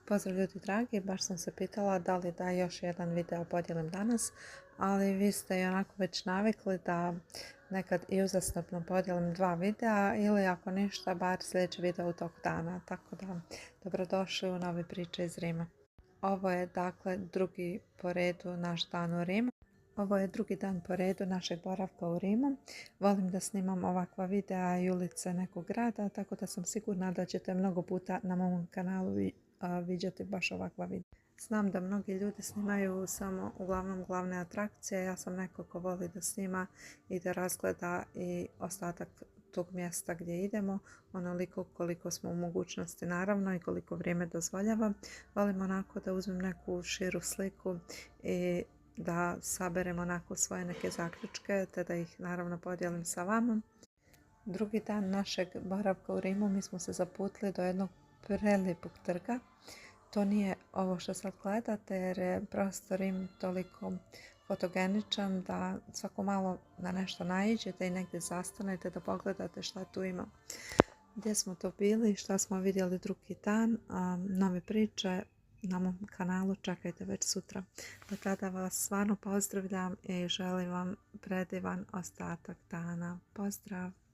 Pozdrav ljudi dragi, baš sam se pitala da li da još jedan video podijelim danas, ali vi ste i onako već navikli da nekad i uzastopno podijelim 2 videa ili ako ništa, bar sljedeći video u toku dana, tako da dobrodošli u nove priče iz Rima. Ovo je dakle drugi po redu naš dan u Rimu. Ovo je drugi dan po redu našeg boravka u Rimu. Volim da snimam ovakva videa i ulice nekog grada, tako da sam sigurna da ćete mnogo puta na mom kanalu vidjeti baš ovakva videa. Znam da mnogi ljudi snimaju samo uglavnom glavne atrakcije, ja sam neko ko voli da snima i da razgleda i ostatak tog mjesta gdje idemo, onoliko koliko smo u mogućnosti naravno i koliko vrijeme dozvoljava. Volim onako da uzmem neku širu sliku i da saberem onako svoje neke zaključke te da ih naravno podijelim sa vama. Drugi dan našeg boravka u Rimu mi smo se zaputili do jednog prelijepog trga. To nije ovo što sad gledate jer je prosto Rim toliko fotogeničan da svako malo na nešto naiđete i negdje zastanete da pogledate šta tu ima. Gdje smo to bili i šta smo vidjeli drugi dan, nove priče na mom kanalu čekajte već sutra. Do tada vas stvarno pozdravljam i želim vam predivan ostatak dana. Pozdrav!